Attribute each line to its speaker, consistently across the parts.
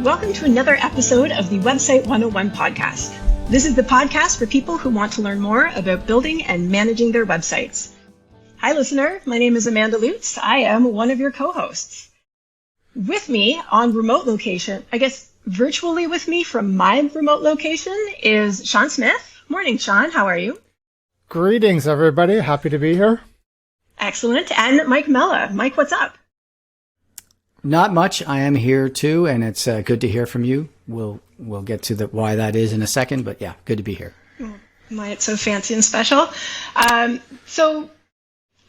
Speaker 1: Welcome to another episode of the Website 101 podcast. This is the podcast for people who want to learn more about building and managing their websites. Hi, listener. My name is Amanda Lutz. I am one of your co-hosts. With me on remote location, I guess virtually with me from my remote location, is Sean Smith. Morning, Sean. How are you?
Speaker 2: Greetings, everybody. Happy to be here.
Speaker 1: Excellent. And Mike Mella. Mike, what's up?
Speaker 3: Not much. I am here too, and it's good to hear from you. We'll get to why that is in a second, but yeah, good to be here.
Speaker 1: Why it's so fancy and special. So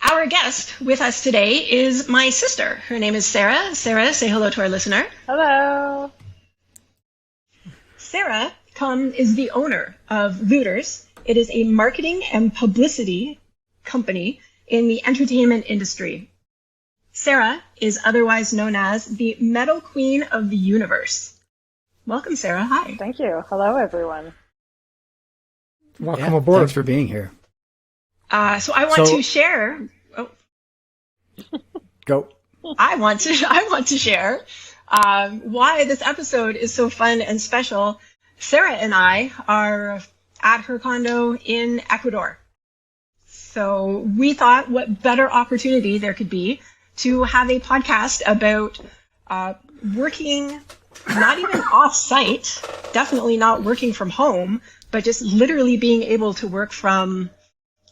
Speaker 1: our guest with us today is my sister. Her name is Sarah. Sarah, say hello to our listener.
Speaker 4: Hello.
Speaker 1: Sarah is the owner of Looters. It is a marketing and publicity company in the entertainment industry. Sarah is otherwise known as the Metal Queen of the Universe. Welcome, Sarah. Hi.
Speaker 4: Thank you. Hello, everyone.
Speaker 2: Welcome aboard.
Speaker 3: Thanks for being here.
Speaker 1: So I want to share. Oh.
Speaker 3: Go.
Speaker 1: I want to share why this episode is so fun and special. Sarah and I are at her condo in Ecuador. So we thought what better opportunity there could be to have a podcast about working, not even off-site, definitely not working from home, but just literally being able to work from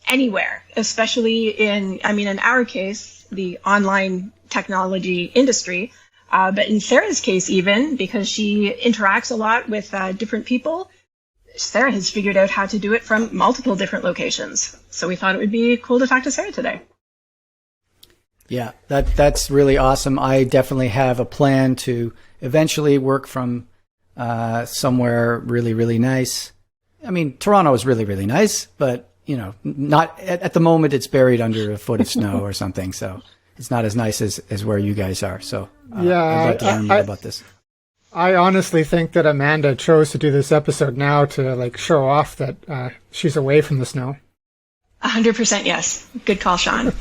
Speaker 1: anywhere, especially in our case, the online technology industry. But in Sarah's case, even, because she interacts a lot with different people, Sarah has figured out how to do it from multiple different locations. So we thought it would be cool to talk to Sarah today.
Speaker 3: Yeah, that's really awesome. I definitely have a plan to eventually work from somewhere really, really nice. I mean, Toronto is really, really nice, but not at the moment. It's buried under a foot of snow or something, so it's not as nice as where you guys are. So
Speaker 2: yeah,
Speaker 3: I'd like to learn more about this.
Speaker 2: I honestly think that Amanda chose to do this episode now to show off that she's away from the snow.
Speaker 1: 100% yes. Good call, Sean.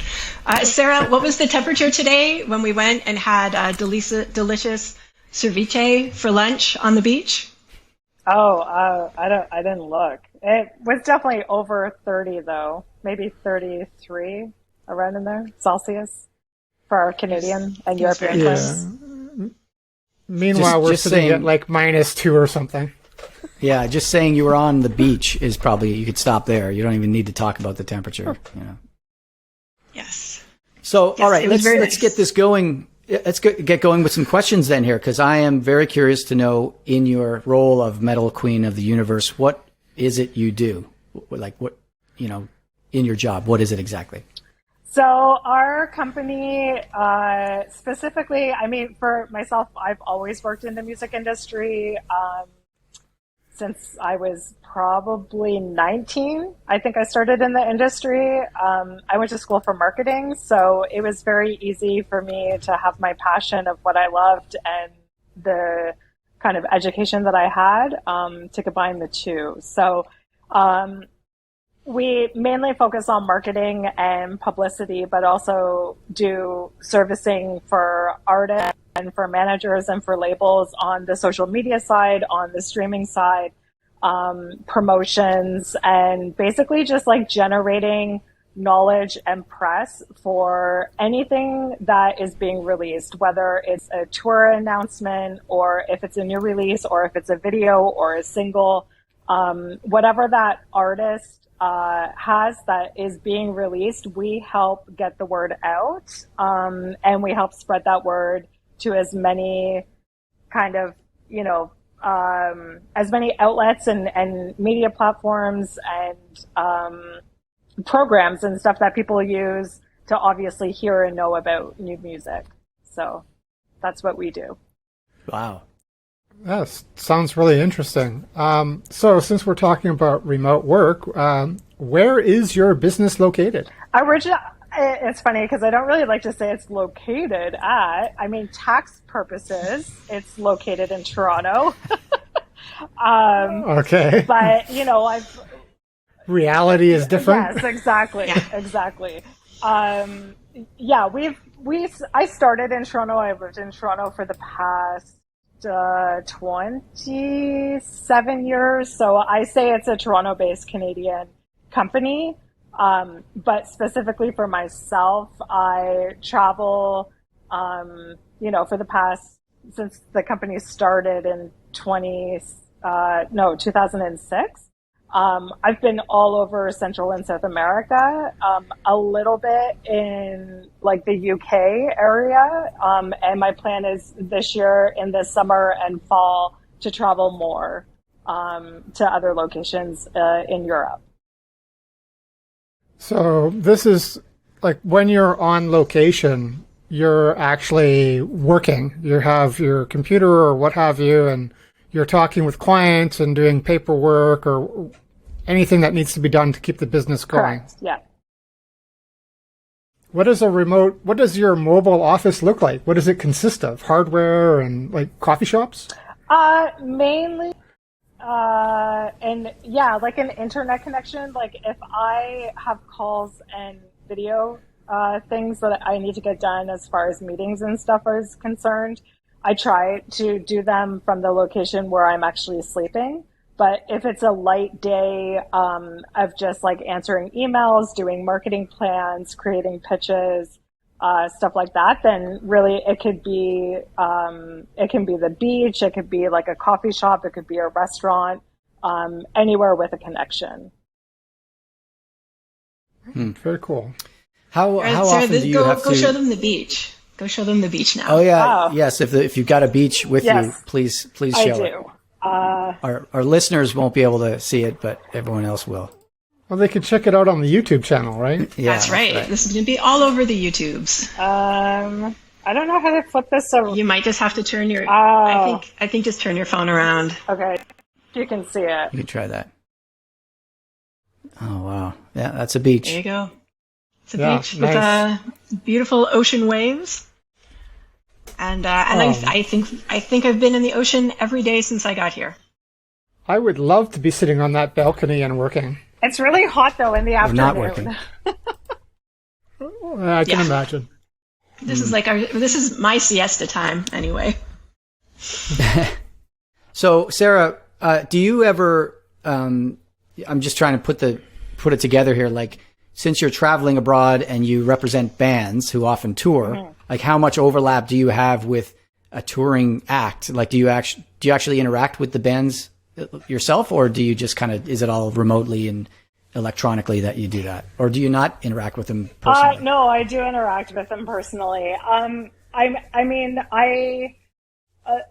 Speaker 1: Sarah, what was the temperature today when we went and had delicious ceviche for lunch on the beach?
Speaker 4: I didn't look. It was definitely over 30 though, maybe 33 around in there Celsius for our Canadian and European friends.
Speaker 2: Meanwhile, we're sitting at -2 or something.
Speaker 3: Yeah, just saying you were on the beach is probably, you could stop there. You don't even need to talk about the temperature.
Speaker 1: Yes.
Speaker 3: So,
Speaker 1: yes,
Speaker 3: all right, let's
Speaker 1: nice.
Speaker 3: get this going. Let's get going with some questions then here, because I am very curious to know, in your role of Metal Queen of the Universe, what is it you do? In your job, what is it exactly?
Speaker 4: So our company, specifically, for myself, I've always worked in the music industry. Since I was probably 19, I think I started in the industry. I went to school for marketing, so it was very easy for me to have my passion of what I loved and the kind of education that I had to combine the two. So we mainly focus on marketing and publicity, but also do servicing for artists and for managers and for labels on the social media side, on the streaming side, promotions, and basically just generating knowledge and press for anything that is being released, whether it's a tour announcement or if it's a new release or if it's a video or a single, whatever that artist has that is being released, we help get the word out, and we help spread that word to as many as many outlets and media platforms and programs and stuff that people use to obviously hear and know about new music. So that's what we do.
Speaker 3: Wow.
Speaker 2: Yes, sounds really interesting. So since we're talking about remote work, where is your business located?
Speaker 4: It's funny because I don't really like to say it's located at. Tax purposes, it's located in Toronto.
Speaker 2: Okay.
Speaker 4: But,
Speaker 2: reality is different.
Speaker 4: Yes, exactly. Exactly. I started in Toronto. I've lived in Toronto for the past 27 years. So I say it's a Toronto-based Canadian company. But specifically for myself, I travel, for the past, since the company started in 2006. I've been all over Central and South America, a little bit in like the UK area. And my plan is this year in the summer and fall to travel more, to other locations, in Europe.
Speaker 2: So this is like when you're on location, you're actually working. You have your computer or what have you, and you're talking with clients and doing paperwork or anything that needs to be done to keep the business going.
Speaker 4: Correct. Yeah.
Speaker 2: What does your mobile office look like? What does it consist of? Hardware and like coffee shops?
Speaker 4: Mainly, and yeah, like an internet connection. Like if I have calls and video things that I need to get done as far as meetings and stuff is concerned, I try to do them from the location where I'm actually sleeping. But if it's a light day of just like answering emails, doing marketing plans, creating pitches, stuff like that, then really it can be the beach, it could be like a coffee shop, it could be a restaurant, anywhere with a connection.
Speaker 2: Very cool.
Speaker 3: How
Speaker 1: Sarah,
Speaker 3: often do you have to
Speaker 1: go show them the beach? Go show them the beach now.
Speaker 3: Oh yeah,
Speaker 4: Oh.
Speaker 3: yes. If you've got a beach with
Speaker 4: Yes.
Speaker 3: you, please show
Speaker 4: I
Speaker 3: it.
Speaker 4: do.
Speaker 3: Our listeners won't be able to see it, but everyone else will.
Speaker 2: Well, they can check it out on the YouTube channel, right?
Speaker 3: Yeah,
Speaker 1: That's right. This is going to be all over the YouTubes.
Speaker 4: I don't know how to flip this over.
Speaker 1: You might just have to turn your.
Speaker 4: Oh.
Speaker 1: I think just turn your phone around.
Speaker 4: Okay, you can see it.
Speaker 3: You can try that. Oh wow, yeah, that's a beach.
Speaker 1: There you go. It's a
Speaker 2: Yeah,
Speaker 1: beach
Speaker 2: nice.
Speaker 1: with beautiful ocean waves. And I think I've been in the ocean every day since I got here.
Speaker 2: I would love to be sitting on that balcony and working.
Speaker 4: It's really hot though in the
Speaker 3: Or
Speaker 4: afternoon.
Speaker 3: not working.
Speaker 2: I can imagine.
Speaker 1: This is this is my siesta time anyway.
Speaker 3: So Sarah, do you ever? I'm just trying to put it together here. Like, since you're traveling abroad and you represent bands who often tour, like how much overlap do you have with a touring act? Like, do you actually interact with the bands yourself, or do you just is it all remotely and electronically that you do that, or do you not interact with them personally?
Speaker 4: No, I do interact with them personally.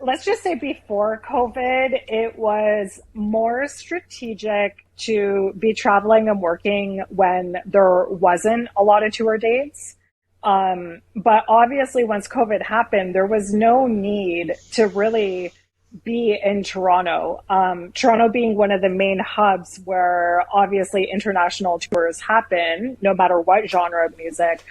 Speaker 4: Let's just say before COVID, it was more strategic to be traveling and working when there wasn't a lot of tour dates. But obviously once COVID happened, there was no need to really be in Toronto. Toronto being one of the main hubs where obviously international tours happen, no matter what genre of music.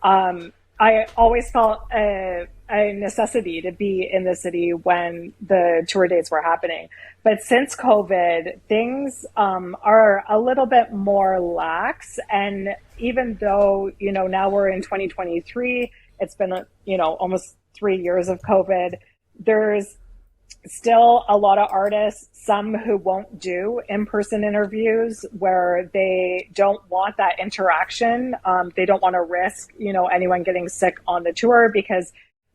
Speaker 4: I always felt a necessity to be in the city when the tour dates were happening. But since COVID, things are a little bit more lax. And even though, now we're in 2023, it's been, almost 3 years of COVID, there's still a lot of artists, some who won't do in-person interviews where they don't want that interaction. They don't want to risk, anyone getting sick on the tour, because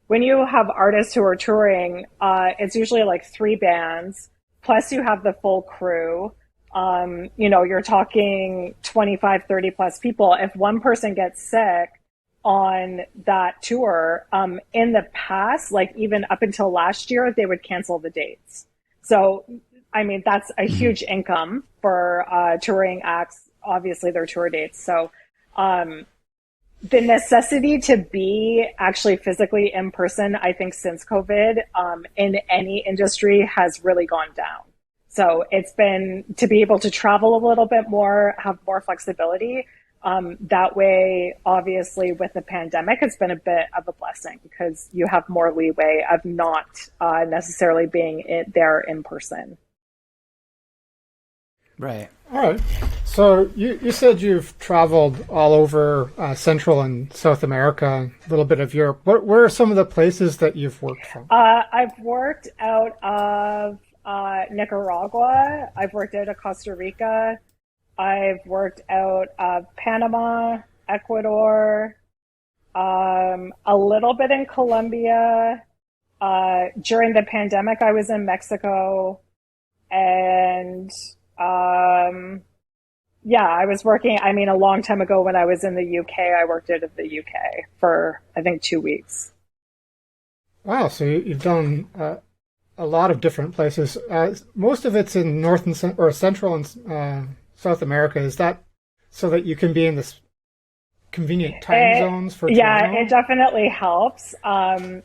Speaker 4: when you have artists who are touring, it's usually like 3 bands, plus you have the full crew. You're talking 25, 30 plus people. If one person gets sick on that tour, in the past, like even up until last year, they would cancel the dates. So, that's a huge income for touring acts, obviously their tour dates. So, the necessity to be actually physically in person, I think since COVID, in any industry has really gone down. So it's been to be able to travel a little bit more, have more flexibility. That way, obviously, with the pandemic, it's been a bit of a blessing because you have more leeway of not necessarily being there in person.
Speaker 3: Right.
Speaker 2: All right. So you said you've traveled all over Central and South America, a little bit of Europe. Where are some of the places that you've worked from?
Speaker 4: I've worked out of Nicaragua. I've worked out of Costa Rica. I've worked out of Panama, Ecuador, a little bit in Colombia. During the pandemic, I was in Mexico, and yeah, I was working. I mean, a long time ago when I was in the UK, I worked out of the UK for, I think, 2 weeks.
Speaker 2: Wow, so you've done a lot of different places. Most of it's in North and or Central and South America. Is that so that you can be in this convenient time zones for
Speaker 4: Yeah,
Speaker 2: Toronto?
Speaker 4: it definitely helps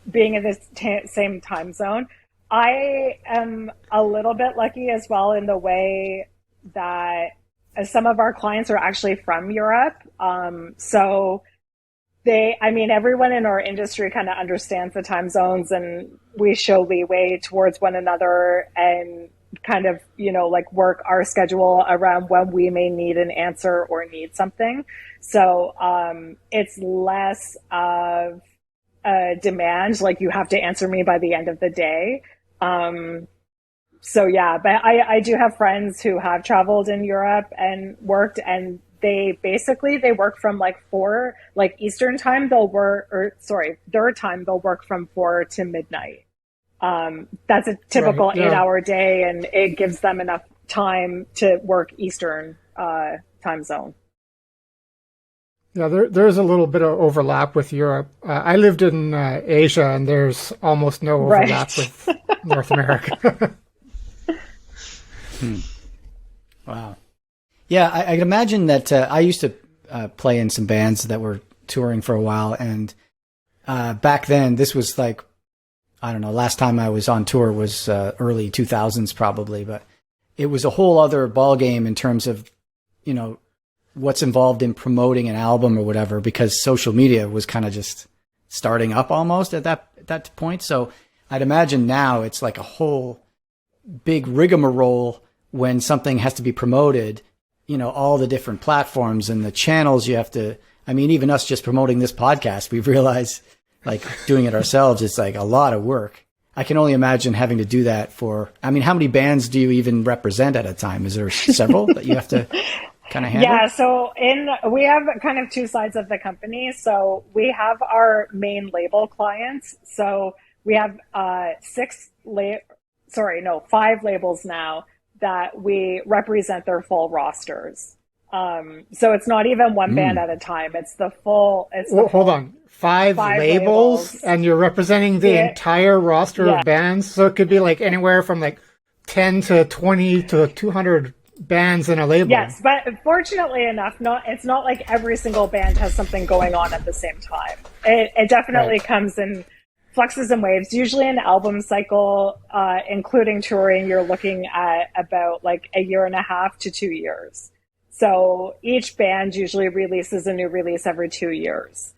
Speaker 4: being in this same time zone. I am a little bit lucky as well in the way that some of our clients are actually from Europe. So everyone in our industry kind of understands the time zones, and we show leeway towards one another and kind of, like work our schedule around when we may need an answer or need something. So it's less of a demand, like you have to answer me by the end of the day. So yeah, but I do have friends who have traveled in Europe and worked, and they work from like 4, like Eastern time, their time, they'll work from 4 to midnight. That's a typical 8-hour day, and it gives them enough time to work Eastern time zone.
Speaker 2: Yeah, there's a little bit of overlap with Europe. I lived in Asia, and there's almost no overlap with North America.
Speaker 3: Wow. Yeah, I can imagine that I used to play in some bands that were touring for a while, and back then, this was like, I don't know, last time I was on tour was early 2000s probably, but it was a whole other ballgame in terms of, what's involved in promoting an album or whatever, because social media was kind of just starting up almost at that point. So I'd imagine now it's like a whole big rigmarole when something has to be promoted, all the different platforms and the channels you have to, even us just promoting this podcast, we've realized like doing it ourselves, it's like a lot of work. I can only imagine having to do that how many bands do you even represent at a time? Is there several that you have to kind of handle?
Speaker 4: Yeah, so we have kind of 2 sides of the company. So we have our main label clients. So we have 5 labels now that we represent their full rosters. So it's not even one band at a time. It's the full.
Speaker 2: Hold on. 5 labels, and you're representing the entire roster of bands. So it could be like anywhere from like 10 to 20 to 200 bands in a label.
Speaker 4: Yes, but fortunately enough, it's not like every single band has something going on at the same time. It definitely comes in fluxes and waves. Usually an album cycle, including touring, you're looking at about like 1.5 to 2 years. So each band usually releases a new release every 2 years.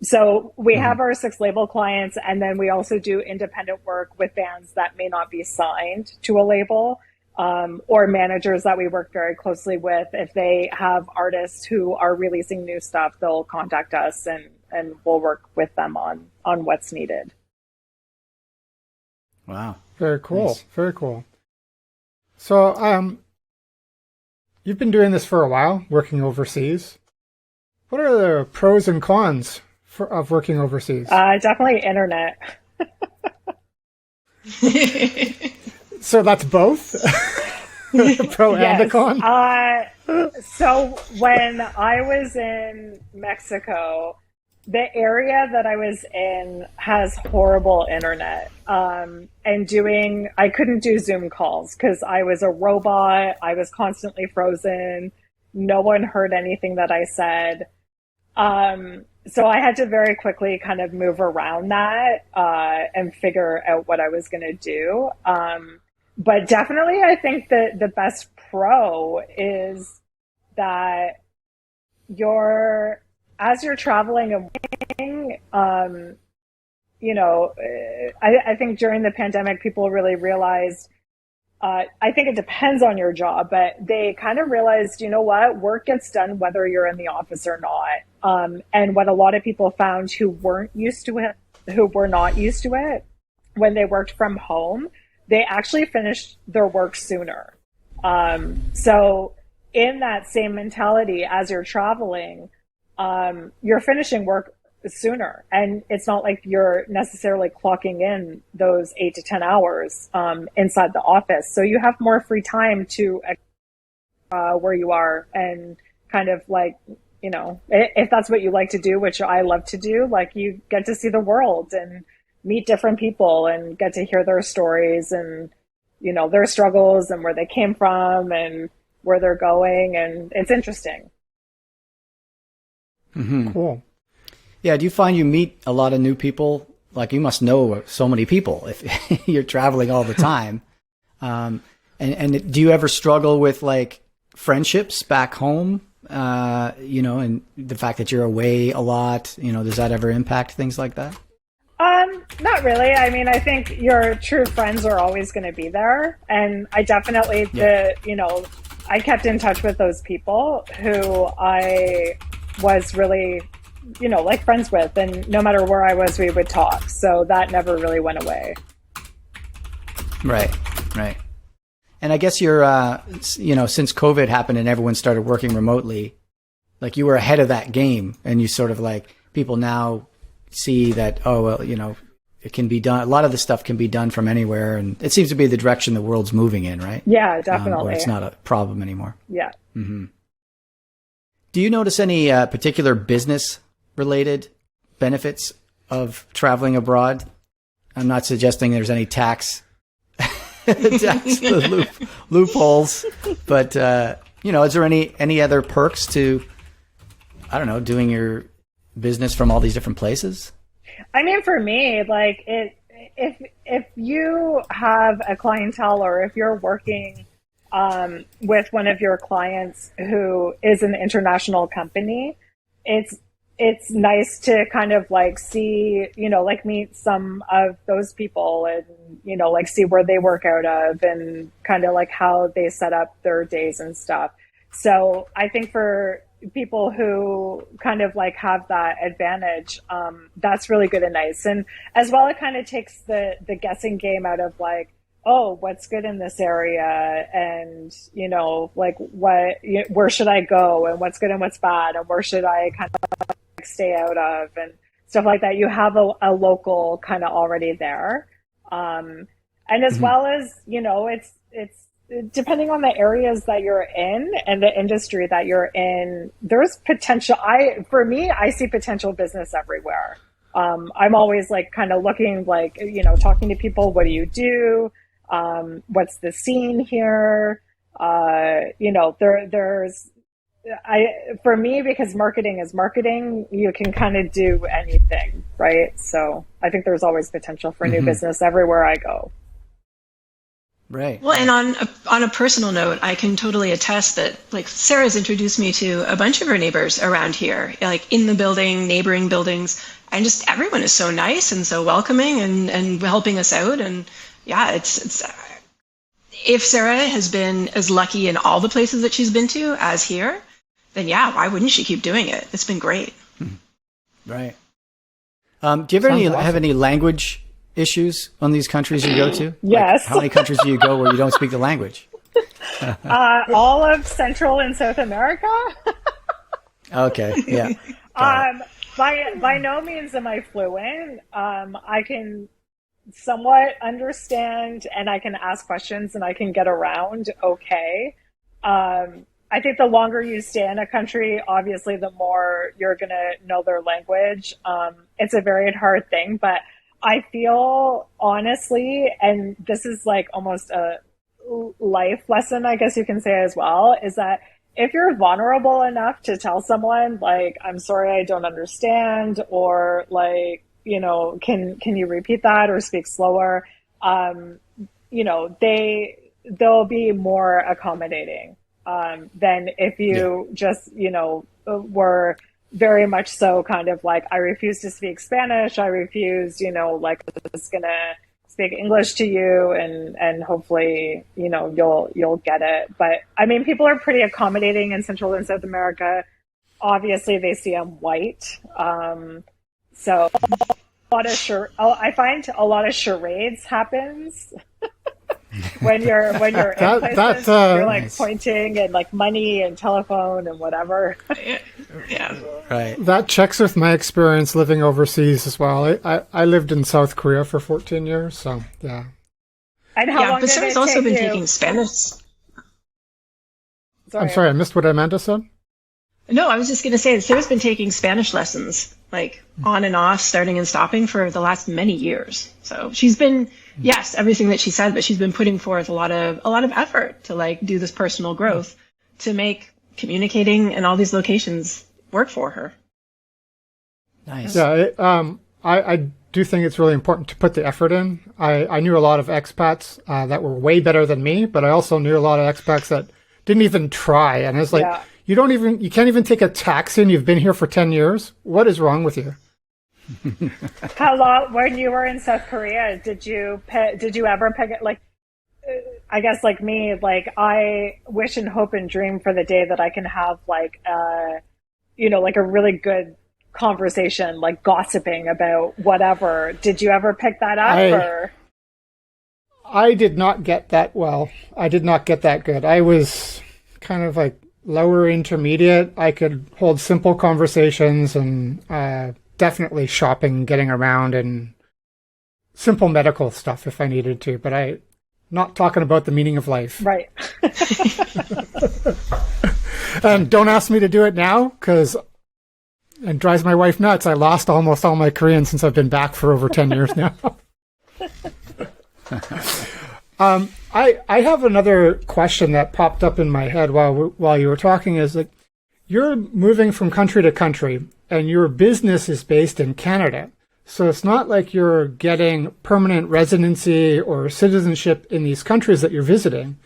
Speaker 4: So we have our 6 label clients, and then we also do independent work with bands that may not be signed to a label, or managers that we work very closely with. If they have artists who are releasing new stuff, they'll contact us and we'll work with them on what's needed.
Speaker 3: Wow.
Speaker 2: Very cool.
Speaker 3: Nice.
Speaker 2: Very cool. So, you've been doing this for a while, working overseas. What are the pros and cons of working overseas?
Speaker 4: Definitely internet.
Speaker 2: So that's both? The pro and the con?
Speaker 4: So when I was in Mexico, the area that I was in has horrible internet. And I couldn't do Zoom calls because I was a robot. I was constantly frozen. No one heard anything that I said. So I had to very quickly kind of move around that, and figure out what I was going to do. But definitely I think that the best pro is that as you're traveling and working, I think during the pandemic, people really realized I think it depends on your job, but they kind of realized, you know what, work gets done whether you're in the office or not. And what a lot of people found who weren't used to it, who were not used to it, when they worked from home, they actually finished their work sooner. So in that same mentality, as you're traveling, you're finishing work sooner. And it's not like you're necessarily clocking in those 8 to 10 hours inside the office. So you have more free time to where you are and kind of like, you know, if that's what you like to do, which I love to do, like you get to see the world and meet different people and get to hear their stories and, you know, their struggles and where they came from and where they're going. And it's interesting.
Speaker 3: Mm-hmm.
Speaker 2: Cool.
Speaker 3: Yeah. Do you find you meet a lot of new people? Like you must know so many people if you're traveling all the time. And do you ever struggle with like friendships back home? You know, and the fact that you're away a lot, you know, does that ever impact things like that?
Speaker 4: Not really. I mean, I think your true friends are always going to be there. And I definitely, you know, I kept in touch with those people who I was really, you know, like friends with, and no matter where I was, we would talk. So that never really went away.
Speaker 3: Right. Right. And I guess you're, you know, since COVID happened and everyone started working remotely, like you were ahead of that game and you sort of like people now see that, oh, well, you know, it can be done. A lot of the stuff can be done from anywhere. And it seems to be the direction the world's moving in, right?
Speaker 4: Yeah, definitely.
Speaker 3: Where it's not a problem anymore.
Speaker 4: Yeah.
Speaker 3: Mm-hmm. Do you notice any particular business related benefits of traveling abroad? I'm not suggesting there's any tax loopholes, but you know, is there any other perks to, I don't know, doing your business from all these different places?
Speaker 4: I mean, for me, like if you have a clientele or if you're working with one of your clients who is an international company, it's nice to kind of like see, you know, like meet some of those people and, you know, like see where they work out of and kind of like how they set up their days and stuff. So I think for people who kind of like have that advantage, that's really good and nice. And as well, it kind of takes the guessing game out of like, oh, what's good in this area? And, you know, like where should I go and what's good and what's bad? And where should I kind of stay out of and stuff like that. You have a local kind of already there. And as well as, you know, it's depending on the areas that you're in and the industry that you're in, there's potential. For me, I see potential business everywhere. I'm always like kind of looking like, you know, talking to people. What do you do? What's the scene here? You know, for me, because marketing is marketing, you can kind of do anything, right? So I think there's always potential for new business everywhere I go.
Speaker 3: Right.
Speaker 1: Well, and on a personal note, I can totally attest that like Sarah's introduced me to a bunch of her neighbors around here, like in the building, neighboring buildings, and just everyone is so nice and so welcoming and helping us out. And yeah, it's if Sarah has been as lucky in all the places that she's been to as here, then yeah, why wouldn't she keep doing it? It's been great.
Speaker 3: Right. Do you ever have any language issues on these countries you go to?
Speaker 4: Yes.
Speaker 3: Like, how many countries do you go where you don't speak the language?
Speaker 4: All of Central and South America.
Speaker 3: Okay. Yeah.
Speaker 4: By no means am I fluent. I can somewhat understand and I can ask questions and I can get around okay. I think the longer you stay in a country, obviously the more you're going to know their language. It's a very hard thing, but I feel honestly, and this is like almost a life lesson, I guess you can say as well, is that if you're vulnerable enough to tell someone like, I'm sorry, I don't understand, or like, you know, can you repeat that or speak slower? You know, they'll be more accommodating, than if you just, you know, were very much so kind of like, I refuse to speak Spanish. I refuse, you know, like, I'm just gonna speak English to you, and hopefully, you'll get it. But I mean, people are pretty accommodating in Central and South America. Obviously, they see I'm white, so I find a lot of charades happens when you're in places. You're like
Speaker 2: nice.
Speaker 4: Pointing and like money and telephone and whatever.
Speaker 1: Yeah.
Speaker 3: Right.
Speaker 2: That checks with my experience living overseas as well. I lived in South Korea for 14 years, so yeah.
Speaker 4: And how long
Speaker 1: but
Speaker 4: did
Speaker 1: Sarah's
Speaker 4: it
Speaker 1: also
Speaker 4: take
Speaker 1: been
Speaker 4: you?
Speaker 1: taking Spanish.
Speaker 2: I'm sorry, I missed what Amanda said.
Speaker 1: No, I was just going to say that Sarah's been taking Spanish lessons, like on and off, starting and stopping for the last many years. So she's been, yes, everything that she said, but she's been putting forth a lot of effort to like do this personal growth to make communicating in all these locations work for her.
Speaker 3: Nice.
Speaker 2: Yeah, I do think it's really important to put the effort in. I knew a lot of expats that were way better than me, but I also knew a lot of expats that didn't even try. And it's like,
Speaker 4: Yeah.
Speaker 2: you can't even take a taxi and you've been here for 10 years. What is wrong with you?
Speaker 4: How long, when you were in South Korea, did you ever pick it? Like, I guess like me, like I wish and hope and dream for the day that I can have like, like a really good conversation, like gossiping about whatever. Did you ever pick that up? Or?
Speaker 2: I did not get that well. I did not get that good. I was kind of like lower intermediate. I could hold simple conversations and definitely shopping, getting around, and simple medical stuff if I needed to. But I not talking about the meaning of life.
Speaker 4: Right.
Speaker 2: And don't ask me to do it now because it drives my wife nuts. I lost almost all my Korean since I've been back for over 10 years now. I have another question that popped up in my head while you were talking. Is like, you're moving from country to country, and your business is based in Canada, so it's not like you're getting permanent residency or citizenship in these countries that you're visiting.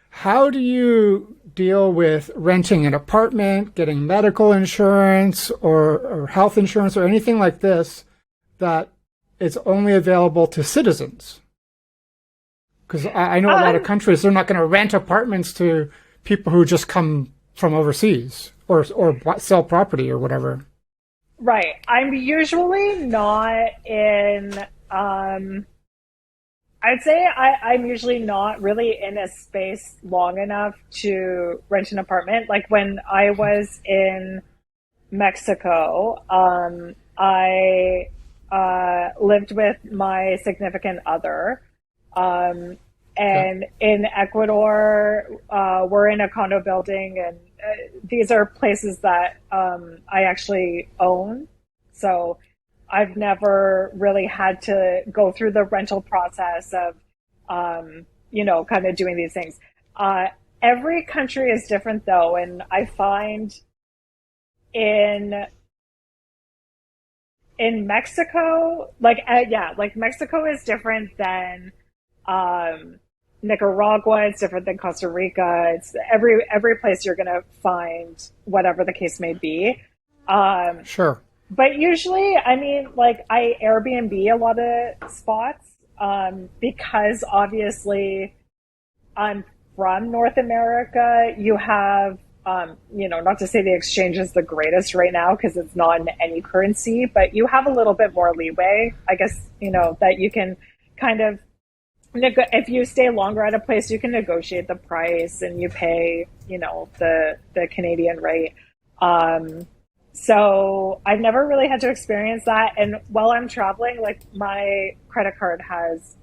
Speaker 2: How do you deal with renting an apartment, getting medical insurance or health insurance or anything like this that is only available to citizens? Because I know a lot of countries, they're not going to rent apartments to people who just come from overseas or sell property or whatever.
Speaker 4: Right. I'm usually not in, I'd say I'm usually not really in a space long enough to rent an apartment. Like when I was in Mexico, I lived with my significant other. And in Ecuador, we're in a condo building, and these are places that I actually own. So I've never really had to go through the rental process of, kind of doing these things. Every country is different, though, and I find in Mexico, Mexico is different than Nicaragua. It's different than Costa Rica. It's every place you're going to find whatever the case may be.
Speaker 2: Sure.
Speaker 4: But usually, I mean, like I Airbnb a lot of spots because obviously I'm from North America. You have, not to say the exchange is the greatest right now because it's not in any currency, but you have a little bit more leeway, I guess, that you can kind of, if you stay longer at a place, you can negotiate the price and you pay, the Canadian rate. So I've never really had to experience that. And while I'm traveling, like my credit card has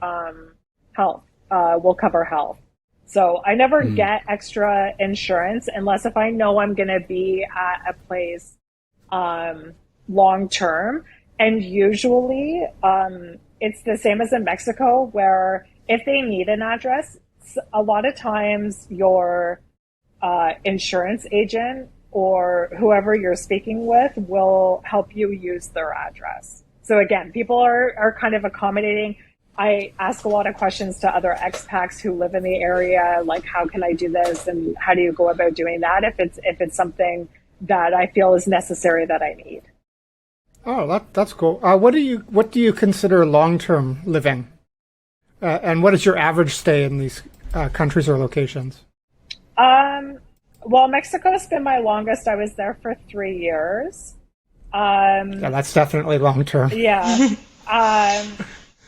Speaker 4: health, will cover health. So I never get extra insurance unless if I know I'm going to be at a place long term. And usually it's the same as in Mexico, where if they need an address, a lot of times your insurance agent or whoever you're speaking with will help you use their address. So again, people are kind of accommodating. I ask a lot of questions to other expats who live in the area, like how can I do this and how do you go about doing that if it's something that I feel is necessary that I need.
Speaker 2: Oh, that's cool. What do you consider long-term living? And what is your average stay in these countries or locations?
Speaker 4: Well, Mexico's been my longest. I was there for 3 years.
Speaker 2: Yeah, that's definitely long term.
Speaker 4: Yeah.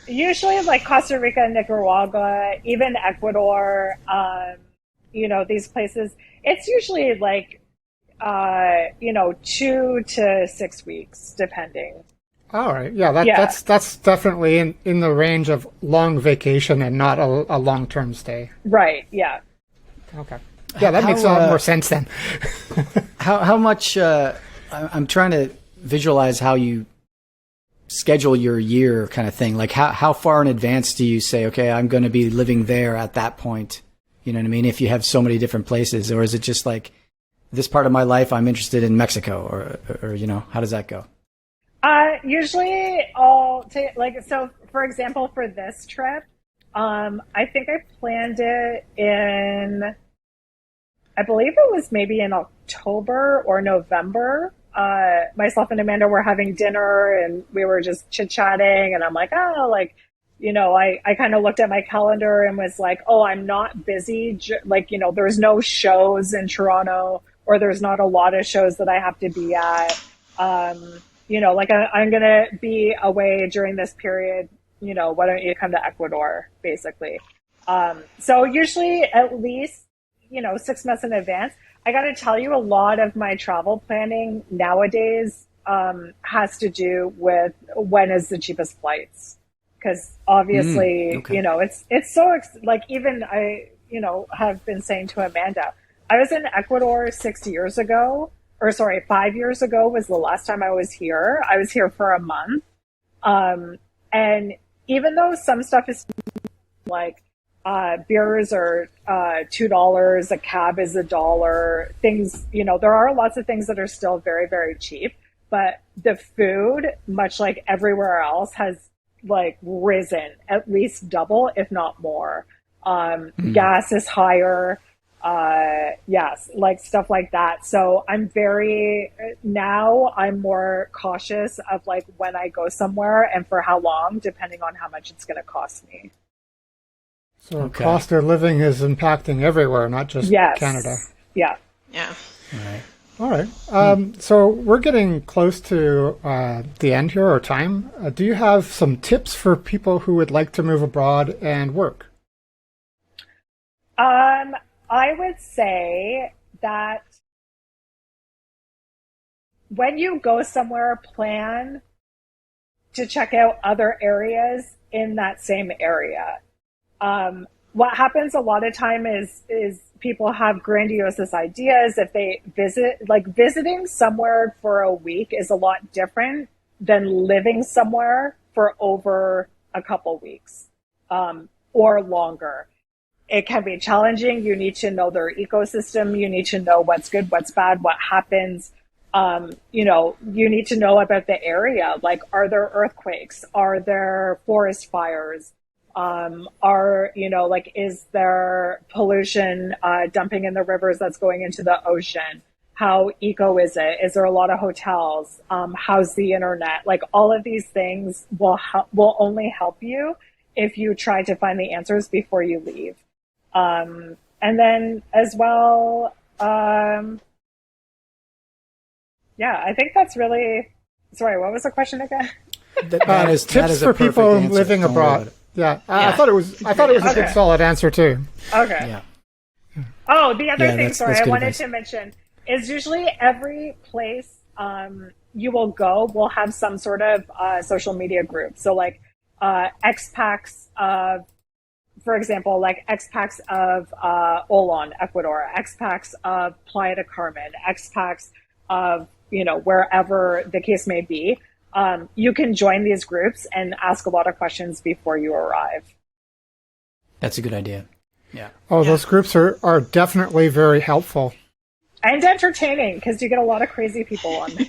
Speaker 4: Usually like Costa Rica, Nicaragua, even Ecuador, these places, it's usually like, 2 to 6 weeks, depending.
Speaker 2: All right. Yeah, that's definitely in the range of long vacation and not a long-term stay.
Speaker 4: Right. Yeah.
Speaker 2: Okay. Yeah, that makes a lot more sense then.
Speaker 3: How much? I'm trying to visualize how you schedule your year, kind of thing. Like how far in advance do you say, okay, I'm going to be living there at that point? You know what I mean? If you have so many different places, or is it just like this part of my life, I'm interested in Mexico, or how does that go?
Speaker 4: Usually I'll take so for example, for this trip, I think I planned it in, I believe it was maybe in October or November. Myself and Amanda were having dinner and we were just chit-chatting, and I'm like, I kind of looked at my calendar and was like, oh, I'm not busy. There's no shows in Toronto, or there's not a lot of shows that I have to be at. I'm going to be away during this period. Why don't you come to Ecuador, basically? So usually at least, 6 months in advance. I got to tell you, a lot of my travel planning nowadays has to do with when is the cheapest flights. Because obviously, it's so, even I, have been saying to Amanda, I was in Ecuador 6 years ago. 5 years ago was the last time I was here. I was here for a month. And even though some stuff is like, beers are $2, a cab is $1, things, there are lots of things that are still very, very cheap, but the food, much like everywhere else, has like risen at least double, if not more. Gas is higher. Yes, like stuff like that. So I'm more cautious of like when I go somewhere and for how long, depending on how much it's going to cost me.
Speaker 2: So cost of living is impacting everywhere, not just Canada.
Speaker 4: Yeah.
Speaker 1: Yeah.
Speaker 2: All right. So we're getting close to the end here, or time. Do you have some tips for people who would like to move abroad and work?
Speaker 4: I would say that when you go somewhere, plan to check out other areas in that same area. What happens a lot of time is people have grandiose ideas. If they visiting somewhere for a week is a lot different than living somewhere for over a couple weeks, or longer. It can be challenging. You need to know their ecosystem. You need to know what's good, what's bad, what happens. You need to know about the area. Like, are there earthquakes? Are there forest fires? Is there pollution dumping in the rivers that's going into the ocean? How eco is it? Is there a lot of hotels? How's the internet? Like, all of these things will only help you if you try to find the answers before you leave. And then as well, I think that's really, sorry, what was the question again?
Speaker 3: That is
Speaker 2: tips for people living abroad. Yeah, I thought it was a good solid answer too.
Speaker 4: Okay.
Speaker 3: Yeah.
Speaker 4: Oh, the other thing,
Speaker 3: that's
Speaker 4: I wanted
Speaker 3: advice
Speaker 4: to mention is usually every place you will go will have some sort of social media group. So like expats of, for example, like expats of Olon, Ecuador, expats of Playa del Carmen, expats of, wherever the case may be. You can join these groups and ask a lot of questions before you arrive.
Speaker 3: That's a good idea. Yeah.
Speaker 2: Oh, those groups are definitely very helpful.
Speaker 4: And entertaining, because you get a lot of crazy people on there.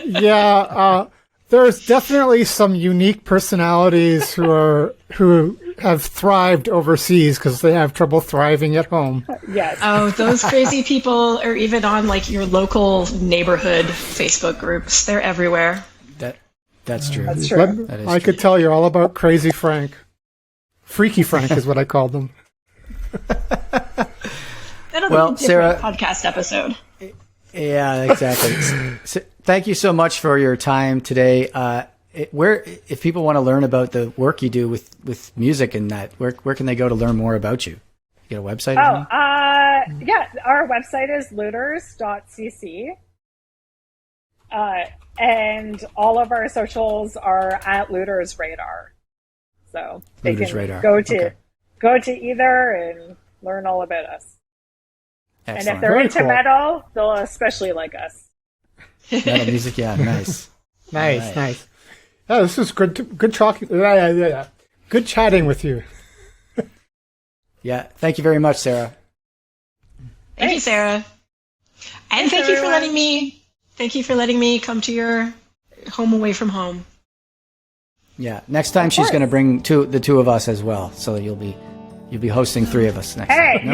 Speaker 2: Yeah, there's definitely some unique personalities who have thrived overseas because they have trouble thriving at home.
Speaker 4: Yes.
Speaker 1: Oh, those crazy people are even on like your local neighborhood Facebook groups. They're everywhere.
Speaker 3: That's true.
Speaker 4: That's true.
Speaker 3: That is
Speaker 2: I could tell you all about Crazy Frank. Freaky Frank is what I called them.
Speaker 1: That'll
Speaker 3: Well,
Speaker 1: be a different
Speaker 3: Sarah-
Speaker 1: podcast episode.
Speaker 3: Yeah, exactly. Thank you so much for your time today. If people want to learn about the work you do with music and that, where can they go to learn more about you? You get a website? or something?
Speaker 4: Yeah, our website is looters.cc. And all of our socials are at Looters Radar. So they
Speaker 3: Looters
Speaker 4: can
Speaker 3: Radar.
Speaker 4: go to
Speaker 3: Okay.
Speaker 4: either and learn all about us. And
Speaker 3: Excellent.
Speaker 4: if they're
Speaker 2: Very
Speaker 4: into
Speaker 2: cool.
Speaker 4: metal, they'll especially like us.
Speaker 3: Metal music, yeah, nice.
Speaker 2: Nice,
Speaker 3: All right.
Speaker 2: nice. Yeah, this is good talking. Yeah. Good chatting with you.
Speaker 3: Yeah, thank you very much, Sarah.
Speaker 1: Thank you, Sarah. And
Speaker 4: Thanks,
Speaker 1: thank you for
Speaker 4: everyone.
Speaker 1: letting me come to your home away from home.
Speaker 3: Yeah, next time she's
Speaker 4: course.
Speaker 3: going to bring the two of us as well, so you'll be hosting three of us next
Speaker 4: Hey,
Speaker 3: time. No?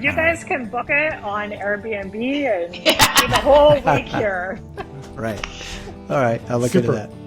Speaker 4: you guys can book it on Airbnb and do the whole week here.
Speaker 3: Right. All right, I'll look
Speaker 2: Super.
Speaker 3: into that.